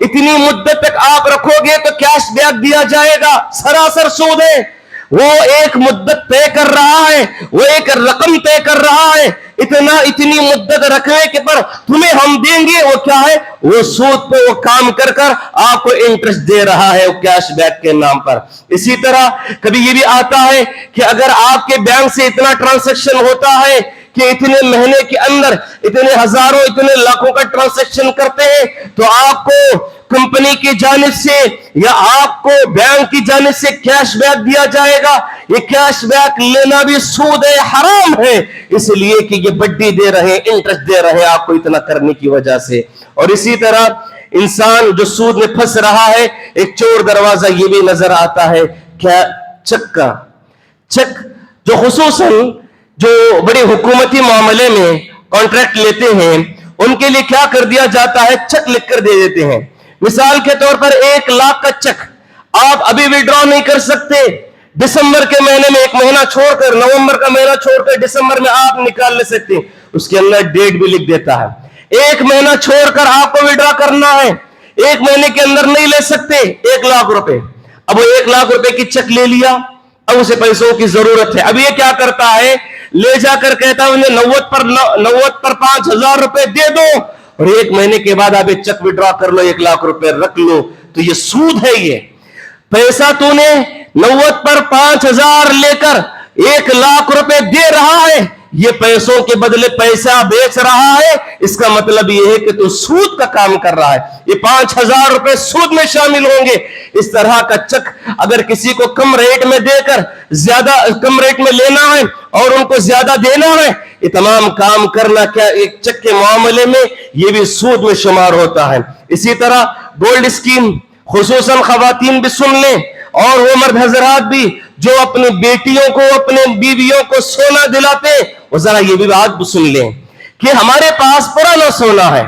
इतनी मुद्दत तक आप रखोगे तो कैशबैक दिया जाएगा। सरासर सूद है। वो एक मुद्दत तय कर रहा है, वो एक रकम तय कर रहा है, इतनी मुद्दत रखने के पर तुम्हें हम देंगे। वो क्या है? वो सूद पे वो काम कर कर आपको इंटरेस्ट दे रहा है, वो कैशबैक के नाम पर। इसी तरह कभी ये भी आता है कि अगर आपके बैंक से इतना ट्रांजैक्शन होता है कि इतने महीने के अंदर इतने हजारों, इतने लाखों का ट्रांजैक्शन करते हैं तो आपको कंपनी की जानिब से या आपको बैंक की जानिब से कैशबैक दिया जाएगा। ये कैशबैक लेना भी सूद है, हराम है, इसलिए कि ये वड्डी दे रहे हैं, इंटरेस्ट दे रहे हैं आपको इतना करने की वजह से। और इसी तरह इंसान जो सूद में फंस रहा है, एक चोर दरवाजा ये भी नजर आता है, क्या? चेक का। चेक जो खुसूसन जो बड़े हुकूमती मामले में कॉन्ट्रैक्ट लेते हैं, उनके लिए क्या कर दिया जाता है? चेक लिखकर दे देते हैं। मिसाल के तौर पर 1 लाख का चेक आप अभी विड्रॉ नहीं कर सकते, दिसंबर के महीने में, एक महीना छोड़कर, नवंबर का महीना छोड़कर दिसंबर में आप निकाल ले सकते हैं। उसके अंदर डेट भी लिख देता है। 1 महीना छोड़कर आपको विड्रॉ करना है, 1 महीने के अंदर नहीं ले सकते। 1 लाख रुपए, अब वो 1 लाख रुपए की चेक ले लिया, अब उसे पैसों की जरूरत है। अब ये क्या करता है? ले जाकर कहता है उन्हें 90 पर 5,000 रुपए दे दो और 1 महीने के बाद आप एक चेक विड्रॉ कर लो, 1 लाख रुपए रख लो। तो ये सूद है। ये पैसा तूने 90 पर 5,000 लेकर 1 लाख रुपए दे रहा है, یہ پیسوں کے بدلے پیسہ بیچ رہا ہے، اس کا مطلب یہ ہے کہ تو سود کا کام کر رہا ہے، یہ 5,000 روپے سود میں شامل ہوں گے۔ اس طرح کا چک اگر کسی کو کم ریٹ میں دے کر زیادہ کم ریٹ میں لینا ہے اور ان کو زیادہ دینا ہے، یہ تمام کام کرنا کیا ایک چک کے معاملے میں یہ بھی سود میں شمار ہوتا ہے۔ اسی طرح گولڈ اسکیم خصوصاً خواتین بھی سن لیں اور وہ مرد حضرات بھی جو اپنی بیٹیوں کو اپنے بیویوں کو سونا دلاتے ہیں، وہ ذرا یہ بھی بات سن لیں کہ ہمارے پاس پرانا سونا ہے،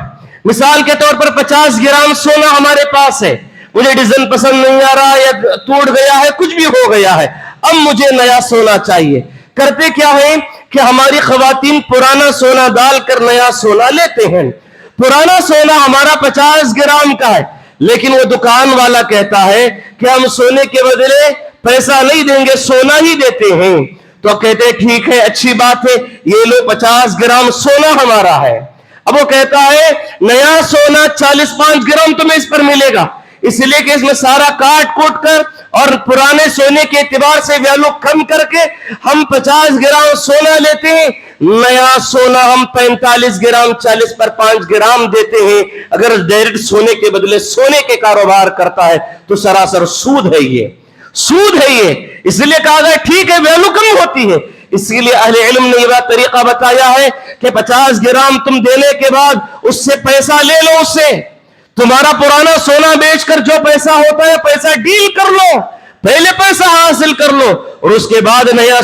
مثال کے طور پر 50 گرام سونا ہمارے پاس ہے، مجھے ڈیزائن پسند نہیں آ رہا یا ٹوٹ گیا ہے، کچھ بھی ہو گیا ہے، اب مجھے نیا سونا چاہیے۔ کرتے کیا ہے کہ ہماری خواتین پرانا سونا ڈال کر نیا سونا لیتے ہیں۔ پرانا سونا ہمارا 50 گرام کا ہے، لیکن وہ دکان والا کہتا ہے کہ ہم سونے کے بدلے پیسہ نہیں دیں گے، سونا ہی دیتے ہیں۔ تو کہتے ہیں ٹھیک ہے، اچھی بات ہے، یہ لو 50 گرام سونا ہمارا ہے۔ اب وہ کہتا ہے نیا سونا 45 گرام تمہیں اس پر ملے گا، اس لیے کہ اس میں سارا کاٹ کوٹ کر اور پرانے سونے کے اعتبار سے ویلو کم کر کے ہم 50 گرام سونا لیتے ہیں، نیا سونا ہم 45 گرام 40 پر 5 گرام دیتے ہیں۔ اگر ڈائریکٹ سونے کے بدلے سونے کے کاروبار کرتا ہے تو سراسر سود ہے، یہ سود ہے یہ۔ اس لیے کہا گیا ٹھیک ہے ویلو کم ہوتی ہے، اس لیے اہل علم نے یہ طریقہ بتایا ہے کہ 50 گرام تم دینے کے بعد اس سے پیسہ لے لو، اس سے تمہارا پرانا سونا بیچ کر جو پیسہ ہوتا ہے پیسہ ڈیل کر لو، پہلے پیسہ حاصل کر لو اور اس کے بعد نیا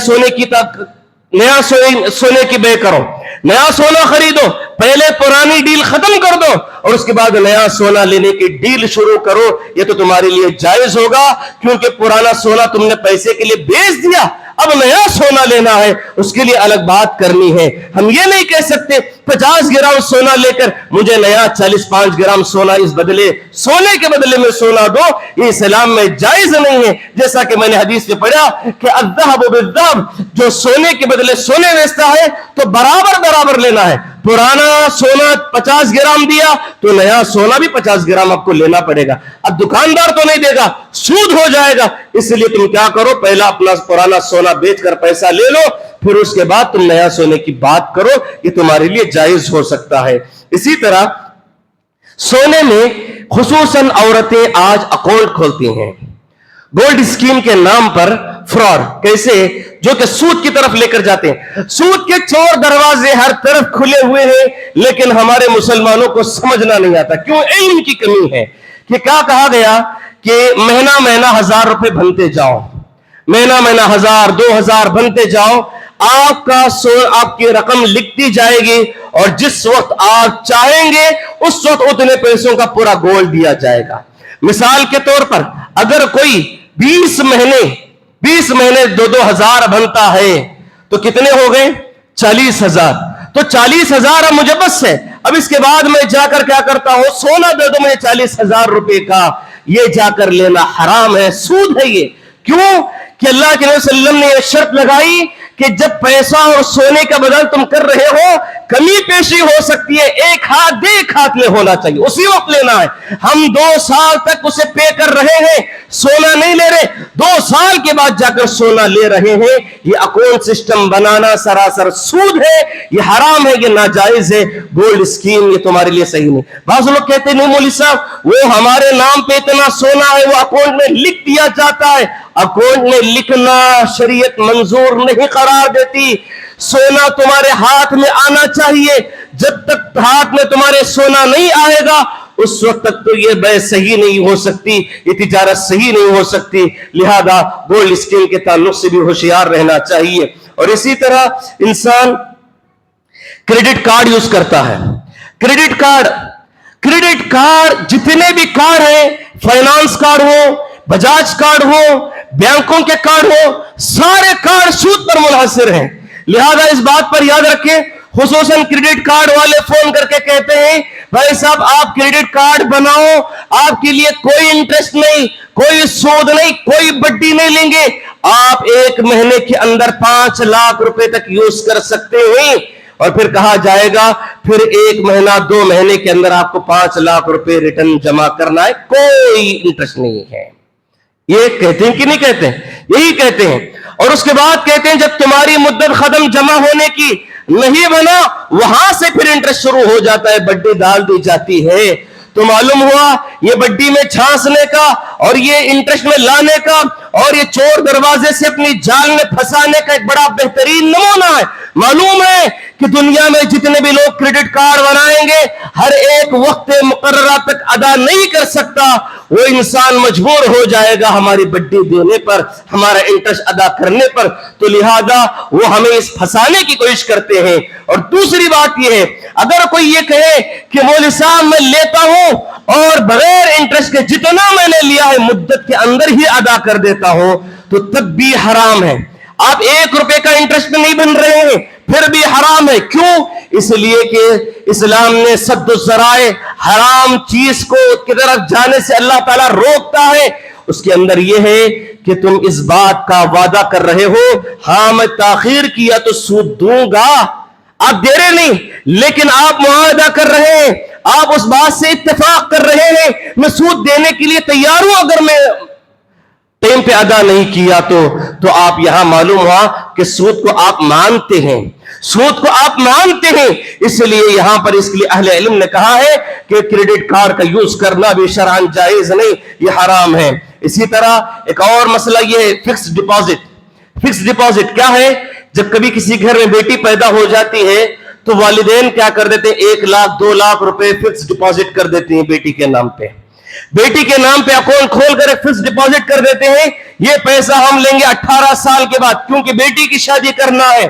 سونے کی بے کرو، نیا سونا خریدو، پہلے پرانی ڈیل ختم کر دو اور اس کے بعد نیا سونا لینے کی ڈیل شروع کرو۔ یہ تو تمہارے لیے جائز ہوگا کیونکہ پرانا سونا تم نے پیسے کے لیے بیچ دیا، اب نیا سونا لینا ہے، اس کے لیے الگ بات کرنی ہے۔ ہم یہ نہیں کہہ سکتے 50 گرام سونا لے کر مجھے نیا 45 گرام سونا اس بدلے سونے کے بدلے میں سونا دو، یہ اسلام میں جائز نہیں ہے۔ جیسا کہ میں نے حدیث میں پڑھا کہ الذهب بالذهب، جو سونے کے بدلے سونے بیچتا ہے تو برابر لینا ہے۔ پرانا سونا 50 گرام دیا تو نیا سونا بھی 50 گرام آپ کو لینا پڑے گا۔ اب دکاندار تو نہیں دے گا، سود ہو جائے گا، اس لیے تم کیا کرو، پہلا اپنا پرانا سونا بیچ کر پیسہ لے لو، پھر اس کے بعد تم نیا سونے کی بات کرو، یہ تمہارے لیے جائز ہو سکتا ہے۔ اسی طرح سونے میں خصوصاً عورتیں آج اکاؤنٹ کھولتی ہیں گولڈ اسکیم کے نام پر، فراڈ کیسے، جو کہ سود کی طرف لے کر جاتے ہیں۔ سود کے چور دروازے ہر طرف کھلے ہوئے ہیں، لیکن ہمارے مسلمانوں کو سمجھنا نہیں آتا، کیوں؟ علم کی کمی ہے۔ کہ کیا کہا گیا کہ مہینہ 1000 روپے بنتے جاؤ، مہینہ 1000 2000 بنتے جاؤ، آپ کی رقم لکھتی جائے گی اور جس وقت آپ چاہیں گے اس وقت اتنے پیسوں کا پورا گولڈ دیا جائے گا۔ مثال کے طور پر اگر کوئی 20 مہینے 2000 بنتا ہے تو کتنے ہو گئے؟ 40,000۔ تو 40,000 اب مجھے بس ہے، اب اس کے بعد میں جا کر کیا کرتا ہوں، سونا دے دو مجھے 40,000 روپے کا، یہ جا کر لینا حرام ہے، سود ہے یہ۔ کیوں کہ اللہ کے نبی صلی اللہ علیہ وسلم نے یہ شرط لگائی کہ جب پیسہ اور سونے کا بدل تم کر رہے ہو، کمی پیشی ہو سکتی ہے، ایک ہاتھ دے ایک ہاتھ لے ہونا چاہیے، اسی وقت لینا ہے۔ ہم 2 سال تک اسے پے کر رہے ہیں، سونا نہیں لے رہے، 2 سال کے بعد جا کر سونا لے رہے ہیں، یہ اکاؤنٹ سسٹم بنانا سراسر سود ہے، یہ حرام ہے، یہ ناجائز ہے۔ گولڈ اسکیم یہ تمہارے لیے صحیح نہیں۔ بعض لوگ کہتے ہیں نہیں مولوی صاحب وہ ہمارے نام پہ اتنا سونا ہے، وہ اکاؤنٹ میں لکھ دیا جاتا ہے۔ اکاؤنٹ میں لکھنا شریعت منظور نہیں قرار دیتی، سونا تمہارے ہاتھ میں آنا چاہیے، جب تک ہاتھ میں تمہارے سونا نہیں آئے گا اس وقت تک تو یہ بے صحیح نہیں ہو سکتی، یہ تجارت صحیح نہیں ہو سکتی۔ لہذا گولڈ اسکیم کے تعلق سے بھی ہوشیار رہنا چاہیے۔ اور اسی طرح انسان کریڈٹ کارڈ یوز کرتا ہے، کریڈٹ کارڈ جتنے بھی کارڈ ہیں، فائنانس کارڈ ہو، بجاج کارڈ ہو، بینکوں کے کارڈ ہو، سارے کارڈ سود پر منحصر ہیں۔ لہذا اس بات پر یاد رکھیں، خصوصاً کریڈٹ کارڈ والے فون کر کے کہتے ہیں بھائی صاحب آپ کریڈٹ کارڈ بناؤ، آپ کے لیے کوئی انٹرسٹ نہیں، کوئی سود نہیں، کوئی بڈی نہیں لیں گے، آپ 1 مہینے کے اندر 5 لاکھ روپے تک یوز کر سکتے ہیں۔ اور پھر کہا جائے گا پھر 1 مہینہ 2 مہینے کے اندر آپ کو 5 لاکھ روپے ریٹرن جمع کرنا ہے، کوئی انٹرسٹ نہیں ہے۔ یہ کہتے ہیں کہ نہیں کہتے ہیں؟ یہی کہتے ہیں۔ اور اس کے بعد کہتے ہیں جب تمہاری مدت ختم جمع ہونے کی نہیں بنا, وہاں سے پھر انٹرسٹ شروع ہو جاتا ہے, بڈی ڈال دی جاتی ہے. تو معلوم ہوا یہ بڈی میں چھانسنے کا اور یہ انٹرسٹ میں لانے کا اور یہ چور دروازے سے اپنی جال میں پھنسانے کا ایک بڑا بہترین نمونہ ہے. معلوم ہے کہ دنیا میں جتنے بھی لوگ کریڈٹ کارڈ بنائیں گے ہر ایک وقت مقررہ تک ادا نہیں کر سکتا, وہ انسان مجبور ہو جائے گا ہماری بڈی دینے پر, ہمارا انٹرسٹ ادا کرنے پر. تو لہذا وہ ہمیں اس پھنسانے کی کوشش کرتے ہیں. اور دوسری بات یہ ہے, اگر کوئی یہ کہے کہ مولوی صاحب میں لیتا ہوں اور بغیر انٹرسٹ کے جتنا میں نے لیا ہے مدت کے اندر ہی ادا کر دیتا ہوں, تو تب بھی حرام ہے. آپ 1 روپے کا انٹرسٹ نہیں بن رہے ہیں پھر بھی حرام ہے. کیوں؟ اس لیے کہ اسلام نے سد الذرائع, حرام چیز کو کی طرف جانے سے اللہ تعالیٰ روکتا ہے. اس کے اندر یہ ہے کہ تم اس بات کا وعدہ کر رہے ہو, ہاں میں تاخیر کیا تو سود دوں گا, آپ دے رہے نہیں لیکن آپ معاہدہ کر رہے ہیں, آپ اس بات سے اتفاق کر رہے ہیں میں سود دینے کے لیے تیار ہوں, اگر میں ٹائم پہ ادا نہیں کیا تو آپ یہاں معلوم ہوا کہ سود کو آپ مانتے ہیں, سود کو آپ مانتے ہیں. اس لیے یہاں پر اس لیے اہل علم نے کہا ہے کہ کریڈٹ کارڈ کا یوز کرنا بھی شرعاً جائز نہیں, یہ حرام ہے. اسی طرح ایک اور مسئلہ یہ ہے فکس ڈپازٹ. فکس ڈپازٹ کیا ہے؟ جب کبھی کسی گھر میں بیٹی پیدا ہو جاتی ہے تو والدین کیا کر دیتے ہیں, 1 لاکھ 2 لاکھ روپے فکس ڈپازٹ کر دیتے ہیں بیٹی کے نام پہ. بیٹی کے نام پہ اکاؤنٹ کھول کر ایک فکس ڈپازٹ کر دیتے ہیں, یہ پیسہ ہم لیں گے 18 سال کے بعد, کیونکہ بیٹی کی شادی کرنا ہے.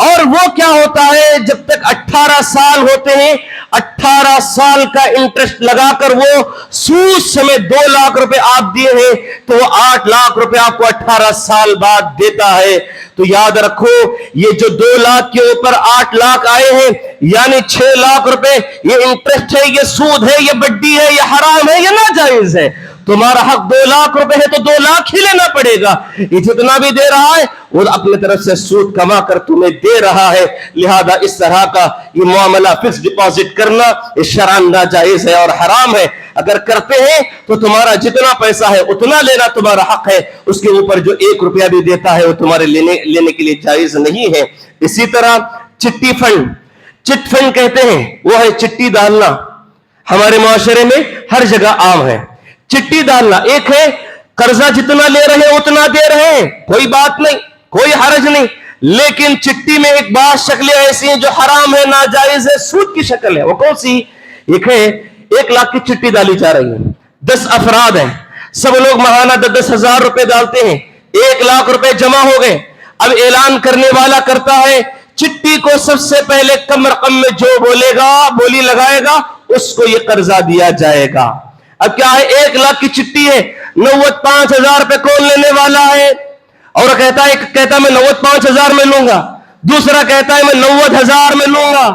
اور وہ کیا ہوتا ہے, جب تک 18 سال ہوتے ہیں 18 سال کا انٹرسٹ لگا کر وہ سود سمیت 2 لاکھ روپے آپ دیے ہیں تو وہ 8 لاکھ روپے آپ کو 18 سال بعد دیتا ہے. تو یاد رکھو یہ جو 2 لاکھ کے اوپر 8 لاکھ آئے ہیں یعنی 6 لاکھ روپے, یہ انٹرسٹ ہے, یہ سود ہے, یہ بڈی ہے, یہ حرام ہے, یہ ناجائز ہے. تمہارا حق 2 لاکھ روپے ہے تو 2 لاکھ ہی لینا پڑے گا. یہ جتنا بھی دے رہا ہے وہ اپنے طرف سے سود کما کر تمہیں دے رہا ہے. لہذا اس طرح کا یہ معاملہ فکس ڈپازٹ کرنا یہ شرعاً ناجائز ہے اور حرام ہے. اگر کرتے ہیں تو تمہارا جتنا پیسہ ہے اتنا لینا تمہارا حق ہے, اس کے اوپر جو 1 روپیہ بھی دیتا ہے وہ تمہارے لینے کے لیے جائز نہیں ہے. اسی طرح چٹی فنڈ, چٹ فنڈ کہتے ہیں, وہ ہے چٹی ڈالنا. ہمارے معاشرے میں ہر جگہ عام ہے چٹی ڈالنا. ایک ہے قرضہ جتنا لے رہے ہیں اتنا دے رہے ہیں, کوئی بات نہیں, کوئی حرج نہیں, لیکن چٹی میں ایک بات شکلیں ایسی ہیں جو حرام ہے, ناجائز ہے, سود کی شکل ہے. وہ کون سی؟ ایک ہے 1 لاکھ کی چٹی ڈالی جا رہی ہے, 10 افراد ہیں, سب لوگ ماہانہ 10 ہزار روپے ڈالتے ہیں, 1 لاکھ روپے جمع ہو گئے. اب اعلان کرنے والا کرتا ہے چٹی کو سب سے پہلے کم رقم میں جو بولے گا, بولی لگائے گا, اس کو یہ قرضہ دیا جائے گا. اب کیا ہے, 1 لاکھ کی چٹی ہے, 95,000 روپے کون لینے والا ہے؟ اور کہتا ہے میں 95,000 میں لوں گا, دوسرا کہتا ہے میں 90,000 میں لوں گا,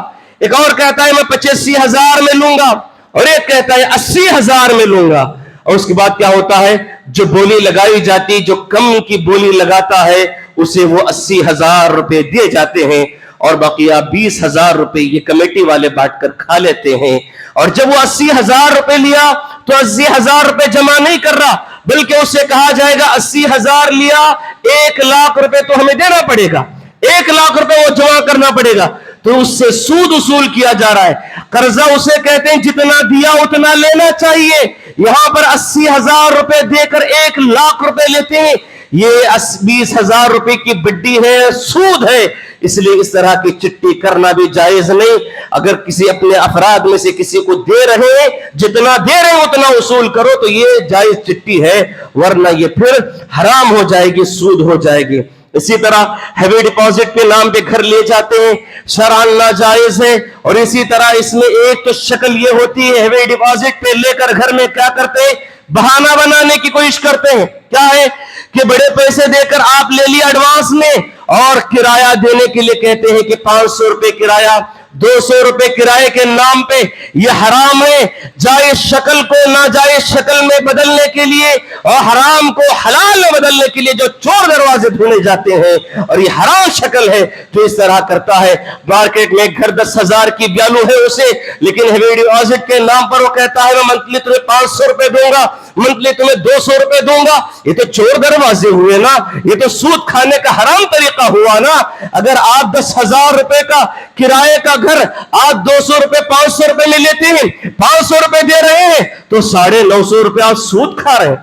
ایک اور کہتا ہے میں 85,000 میں لوں گا, اور ایک کہتا ہے 80,000 میں لوں گا. اور اس کے بعد کیا ہوتا ہے, جو بولی لگائی جاتی, جو کم کی بولی لگاتا ہے اسے وہ 80,000 روپے دیے جاتے ہیں, اور بقیہ 20,000 روپے یہ کمیٹی والے بانٹ کر کھا لیتے ہیں. اور جب وہ 80,000 روپے لیا تو 80,000 روپے جمع نہیں کر رہا, بلکہ اسے کہا جائے گا 80,000 لیا, 1 لاکھ روپے تو ہمیں دینا پڑے گا, 1 لاکھ روپے وہ جمع کرنا پڑے گا. تو اس سے سود وصول کیا جا رہا ہے. قرضہ اسے کہتے ہیں جتنا دیا اتنا لینا چاہیے. یہاں پر 80,000 روپے دے کر 1 لاکھ روپے لیتے ہیں, یہ 20,000 روپے کی بڈی ہے, سود ہے. اس لیے اس طرح کی چٹی کرنا بھی جائز نہیں. اگر کسی اپنے افراد میں سے کسی کو دے رہے ہیں, جتنا دے رہے ہیں اتنا وصول کرو تو یہ جائز چٹی ہے, ورنہ یہ پھر حرام ہو جائے گی, سود ہو جائے گی. اسی طرح ہیوی ڈپازٹ کے نام پہ گھر لے جاتے ہیں, شرعاً ناجائز ہے. اور اسی طرح اس میں ایک تو شکل یہ ہوتی ہے, ہیوی ڈپازٹ پہ لے کر گھر میں کیا کرتے ہیں, بہانہ بنانے کی کوشش کرتے ہیں. کیا ہے کہ بڑے پیسے دے کر آپ لے لیا ایڈوانس میں, اور کرایہ دینے کے لیے کہتے ہیں کہ 500 روپے کرایہ, 200 روپے کرائے کے نام پہ. یہ حرام ہے. جائز شکل کو ناجائز شکل میں بدلنے کے لیے اور حرام کو حلال میں بدلنے کے لیے جو چور دروازے ڈھونڈے جاتے ہیں, اور یہ حرام شکل ہے جو اس طرح کرتا ہے. مارکیٹ میں گھر 10,000 کی ویلو ہے اسے, لیکن ہیوی ڈپازٹ کے نام پر وہ کہتا ہے میں منتھلی تمہیں 500 روپے دوں گا, मंथली तुम्हें 200 रुपए दूंगा, ये तो चोर दरवाजे हुए ना, ये तो सूद खाने का हराम तरीका हुआ ना। अगर आप 10,000 रुपए का किराए का घर आप 200 रुपए 500 रुपए में लेते हैं, 500 रुपए दे रहे हैं, तो 950 रुपए आप सूद खा रहे हैं।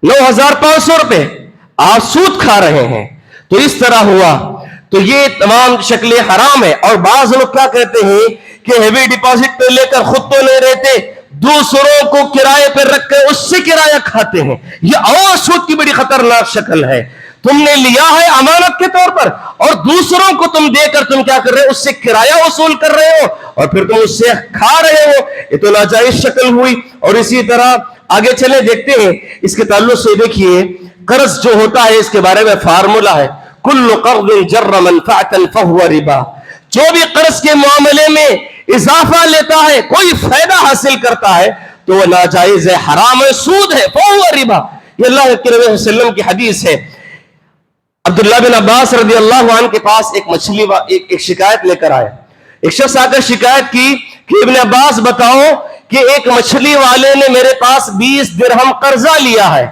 9,500 रुपए आप सूद खा रहे हैं। तो इस तरह हुआ। तो ये तमाम शक्लें हराम है। और बाज लोग क्या कहते हैं कि हेवी डिपॉजिट पे लेकर खुद तो नहीं रहते, दूसरों को किराए पर रखकर उससे किराया खाते हैं। ये और सूद की बड़ी खतरनाक शक्ल है। तुमने लिया है अमानत के तौर पर और दूसरों को तुम देकर तुम क्या कर रहे हो, उससे किराया वसूल कर रहे हो और फिर तुम उससे खा रहे हो। ये तो नाजायज शक्ल हुई। और इसी तरह आगे चले देखते हैं इसके ताल्लुक से। देखिए कर्ज जो होता है इसके बारे में फार्मूला है, कुल्लु कर्ज़िन जर्र मनफ़अतन फहुव रिबा। जो भी कर्ज के मामले में इजाफा लेता है, कोई फायदा हासिल करता है, तो वह नाजायज है, हराम है, सूद है, फहुव रिबा। ये अल्लाह के नबी सल्लल्लाहु अलैहि वसल्लम की हदीस है। अब्दुल्लाह बिन अब्बास रज़ी अल्लाह अन्हु के पास एक शिकायत लेकर आया। एक शख्स आकर शिकायत की कि इब्न अब्बास बताओ कि एक मछली वाले ने मेरे पास 20 दिरहम कर्जा लिया है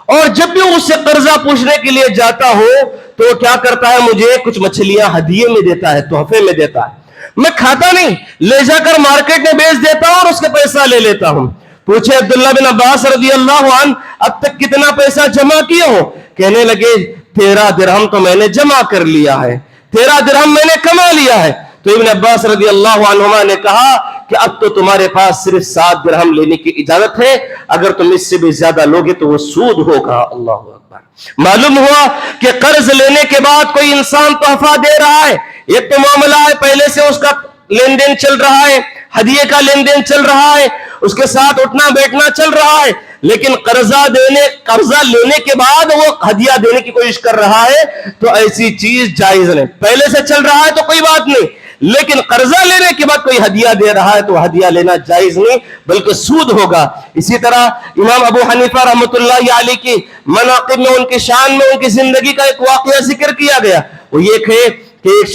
और जब भी उससे कर्जा पूछने के लिए जाता हो तो क्या करता है, मुझे कुछ मछलियां हदिये में देता है, तोहफे में देता है। मैं खाता नहीं, ले जाकर मार्केट में बेच देता हूं और उसके पैसा ले लेता हूं। पूछे अब्दुल्लाह बिन अब्बास रज़ी अल्लाह अन्हु, अब तक कितना पैसा जमा किए हो? कहने लगे 13 दिरहम तो मैंने जमा कर लिया है, 13 दिरहम मैंने कमा लिया है। तो इब्न अब्बास रज़ी अल्लाह अन्हुमा ने कहा कि अब तो तुम्हारे पास सिर्फ 7 दिरहम लेने की इजाजत है, अगर तुम इससे भी ज्यादा लोगे तो वो सूद होगा। अल्लाह अकबर। मालूम हुआ कि कर्ज लेने के बाद कोई इंसान तोहफा दे रहा है, एक तो मामला है पहले से उसका लेन देन चल रहा है, हदिये का लेन देन चल रहा है, उसके साथ उठना बैठना चल रहा है, लेकिन कर्जा लेने के बाद वो हदिया देने की कोशिश कर रहा है, तो ऐसी चीज जायज नहीं। पहले से चल रहा है तो कोई बात नहीं, लेकिन कर्जा लेने के बाद कोई हदिया दे रहा है तो हदिया लेना जायज नहीं, बल्कि सूद होगा। इसी तरह इमाम अबू हनीफा रहमतुल्लाह अलैह की मनाक़िब में, उनकी शान में, उनकी जिंदगी का एक वाक़या जिक्र किया गया। वो ये है कि एक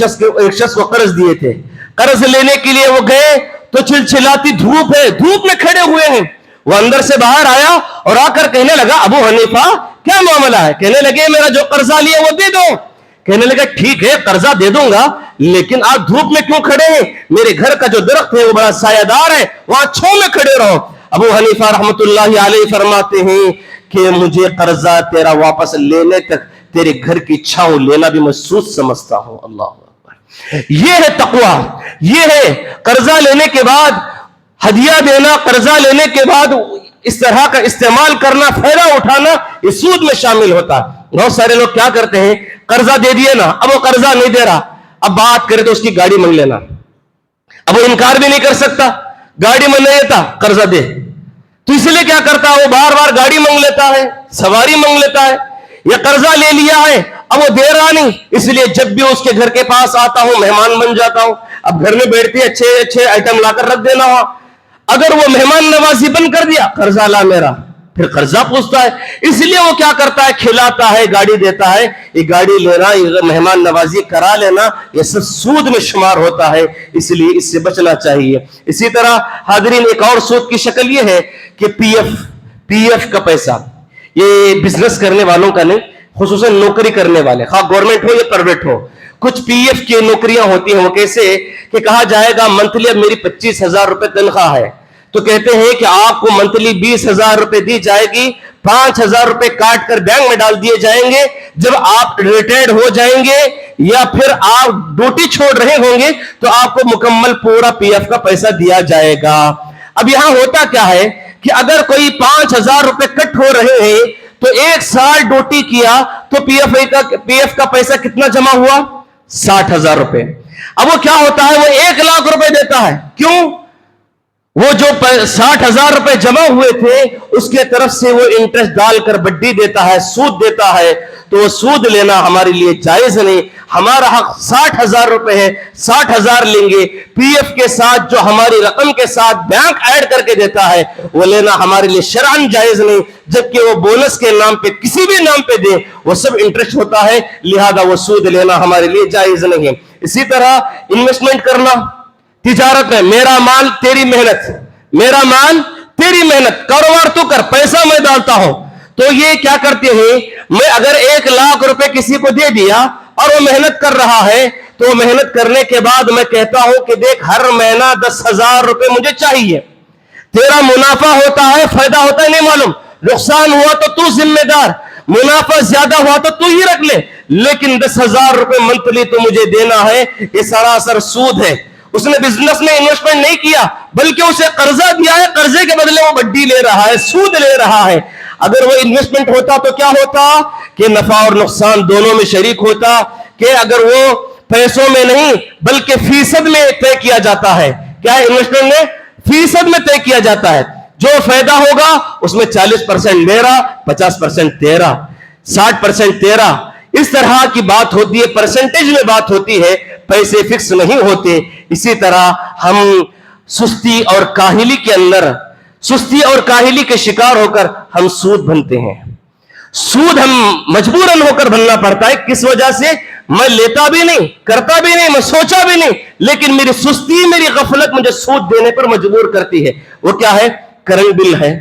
शख्स को कर्ज दिए थे, कर्ज लेने के लिए वो गए तो चिलचिलाती धूप है, धूप में खड़े हुए हैं। वो अंदर से बाहर आया और आकर कहने लगा, अबू हनीफा क्या मामला है? कहने लगे मेरा जो कर्जा लिया वो दे दो। कहने लगा ठीक है कर्जा दे दूंगा, लेकिन आप धूप में क्यों खड़े हैं? मेरे घर का जो दरख्त है वो बड़ा सायादार है, वहां छांव में खड़े रहो। अबू हनीफा रहमतुल्लाह अलैह फरमाते हैं कि मुझे कर्जा तेरा वापस लेने तक तेरे घर की छांव लेना भी मैं सूद समझता हूं। अल्लाह अकबर। ये है तकवा, ये है कर्जा लेने के बाद हदिया देना, कर्जा लेने के बाद इस तरह का इस्तेमाल करना, फायदा उठाना, ये सूद में शामिल होता है। बहुत सारे लोग क्या करते हैं, कर्जा दे दिए ना, अब वो कर्जा नहीं दे रहा, अब बात करे तो उसकी गाड़ी मांग लेना, अब वो इनकार भी नहीं कर सकता, गाड़ी मांग लेता कर्जा दे, तो इसलिए क्या करता है वो बार बार गाड़ी मांग लेता है, सवारी मांग लेता है, या कर्जा ले लिया है अब वो दे रहा नहीं, इसलिए जब भी उसके घर के पास आता हूं मेहमान बन जाता हूं। अब घर में बैठते अच्छे अच्छे आइटम लाकर रख देना हो, अगर वो मेहमान नवाजी बंद कर दिया, कर्जा ला मेरा, फिर कर्जा पूछता है। इसलिए वो क्या करता है, खिलाता है, गाड़ी देता है। ये गाड़ी लेना, ये मेहमान नवाजी करा लेना, ये सब सूद में शुमार होता है, इसलिए इससे बचना चाहिए। इसी तरह हाज़रीन एक और सूद की शक्ल ये है कि पीएफ का पैसा, ये बिजनेस करने वालों का नहीं, खुसूसन नौकरी करने वाले, खा गवर्नमेंट हो या प्राइवेट हो, कुछ पीएफ की नौकरियां होती हैं। वो कैसे कि कहा जाएगा मंथली अब मेरी 25,000 रुपए तनख्वाह है, तो कहते हैं कि आपको मंथली 20,000 रुपए दी जाएगी, 5,000 रुपए काट कर बैंक में डाल दिए जाएंगे। जब आप रिटायर्ड हो जाएंगे या फिर आप ड्यूटी छोड़ रहे होंगे तो आपको मुकम्मल पूरा पीएफ का पैसा दिया जाएगा। अब यहां होता क्या है कि अगर कोई 5,000 रुपए कट हो रहे हैं तो 1 साल ड्यूटी किया तो पीएफ का पैसा कितना जमा हुआ? 60,000 रुपए। अब वो क्या होता है, वो 1 लाख रुपए देता है। क्यों? वो जो 60,000 रुपए जमा हुए थे उसके तरफ से वो इंटरेस्ट डालकर वड्डी देता है, सूद देता है, तो वो सूद लेना हमारे लिए जायज नहीं। हमारा हक 60,000 रुपए है, 60,000 लेंगे, पीएफ के साथ जो हमारी रकम के साथ बैंक ऐड करके देता है वो लेना हमारे लिए शरअन जायज नहीं। जबकि वो बोनस के नाम पे किसी भी नाम पे दे वो सब इंटरेस्ट होता है, लिहाजा वो सूद लेना हमारे लिए जायज नहीं है। इसी तरह इन्वेस्टमेंट करना तिजारत में, मेरा माल तेरी मेहनत, मेरा माल तेरी मेहनत, कारोबार तू कर, पैसा मैं डालता हूं। तो ये क्या करते हैं, मैं अगर 1 लाख रुपए किसी को दे दिया और वो मेहनत कर रहा है, तो मेहनत करने के बाद मैं कहता हूं कि देख हर महीना 10,000 रुपए मुझे चाहिए। तेरा मुनाफा होता है, फायदा होता है नहीं मालूम, नुकसान हुआ तो तू जिम्मेदार, मुनाफा ज्यादा हुआ तो तू ही रख ले, लेकिन 10,000 रुपए मंथली तो मुझे देना है। ये सरासर सूद है। उसने बिजनेस में इन्वेस्टमेंट नहीं किया, बल्कि उसे कर्जा दिया है, कर्जे के बदले वो वड्डी ले रहा है, सूद ले रहा है। अगर वो इन्वेस्टमेंट होता तो क्या होता कि नफा और नुकसान दोनों में शरीक होता, कि अगर वो पैसों में नहीं बल्कि फीसद में तय किया जाता है। क्या है, इन्वेस्टमेंट में फीसद में तय किया जाता है। जो फायदा होगा उसमें 40% मेरा, 50% तेरा, 60% तेरा, इस तरह की बात होती है, परसेंटेज में बात होती है, पैसे फिक्स नहीं होते। इसी तरह हम सुस्ती और काहिली के अंदर, सुस्ती और काहिली के शिकार होकर हम सूद बनते हैं। सूद हम मजबूरन होकर बनना पड़ता है। किस वजह से? मैं लेता भी नहीं, करता भी नहीं, मैं सोचा भी नहीं, लेकिन मेरी सुस्ती, मेरी गफलत मुझे सूद देने पर मजबूर करती है। वो क्या है? करंट बिल है,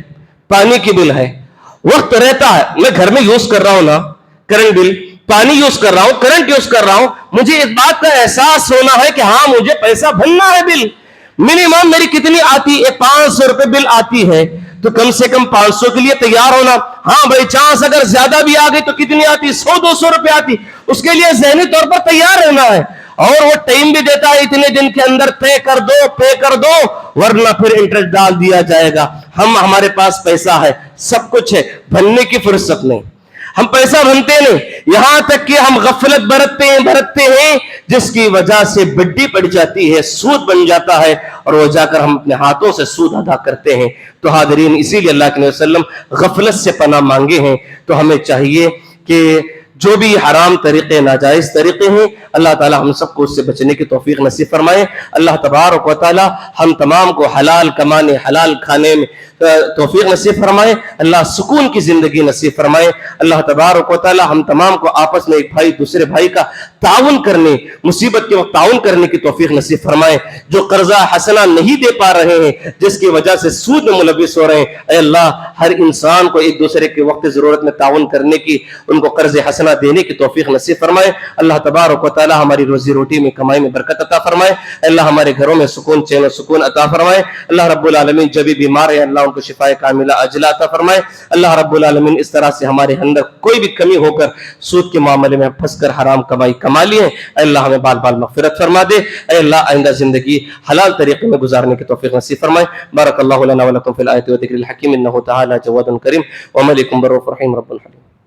पानी की बिल है। वक्त रहता है, मैं घर में यूज कर रहा हूं ना करंट बिल, पानी यूज कर रहा हूं, करंट यूज कर रहा हूं, मुझे इस बात का एहसास होना है कि हां मुझे पैसा भरना है। बिल मिनिमम मेरी कितनी आती है? 500 रुपए बिल आती है, तो कम से कम 500 के लिए तैयार होना। हाँ भाई चांस अगर ज्यादा भी आ गई तो कितनी आती? 100-200 रुपए आती, उसके लिए ज़हनी तौर पर तैयार रहना है। और वो टाइम भी देता है, इतने दिन के अंदर पे कर दो, वरना फिर इंटरेस्ट डाल दिया जाएगा। हमारे पास पैसा है, सब कुछ है, भरने की फुर्सत नहीं, हम पैसा भरते नहीं। यहां तक कि हम गफलत बरतते हैं, जिसकी वजह से बड्डी पड़ जाती है, सूद बन जाता है, और वो जाकर हम अपने हाथों से सूद अदा करते हैं। तो हाज़रीन, इसीलिए अल्लाह के नबी सल्लल्लाहु अलैहि वसल्लम गफलत से पनाह मांगे हैं। तो हमें चाहिए कि जो भी हराम तरीके, नाजायज तरीके हैं, अल्लाह ताला हम सबको उससे बचने की तौफीक नसीब फरमाए। अल्लाह तबारक व तआला हम तमाम को हलाल कमाने, हलाल खाने में तौफीक नसीब फरमाए। अल्लाह सुकून की जिंदगी नसीब फरमाए। अल्लाह तबारक व तआला हम तमाम को आपस में एक भाई दूसरे भाई का ताउन करने, मुसीबत के वक्त ताउन करने की तौफीक नसीब फरमाए। जो कर्जा हसना नहीं दे पा रहे हैं, जिसकी वजह से सूद में मुलविस हो रहे हैं, ऐ अल्लाह हर इंसान को एक दूसरे के वक्त जरूरत में ताउन करने की, उनको कर्ज हसना देने की तौफीक नसीब फरमाए। अल्लाह तबारक व तआला हमारी रोजी रोटी में, कमाई में बरकत अता फरमाए। अल्लाह हमारे घरों में सुकून, चैन और सुकून अता फरमाए। अल्लाह रब्बुल आलमीन जब भी बीमार है, अल्लाह उनको शिफाए कामिला अजला अता फरमाए। अल्लाह रब्बुल आलमीन इस तरह से हमारे अंदर कोई भी कमी होकर सूद के मामले में फंसकर हराम कमाई कमा लिए, अल्लाह हमें बाल बाल मग़फ़िरत फरमा दे। अल्लाह आइंदा जिंदगी हलाल तरीके में गुजारने की तौफीक नसीब फरमाए। बारकल्लाहु लना व लकुम फिल आयति व ज़िक्रिल हकीम, इन्नहु तआला जवादुन करीम व मलिकुम बर्रुफ़ रहीम रब्बुल आलमीन।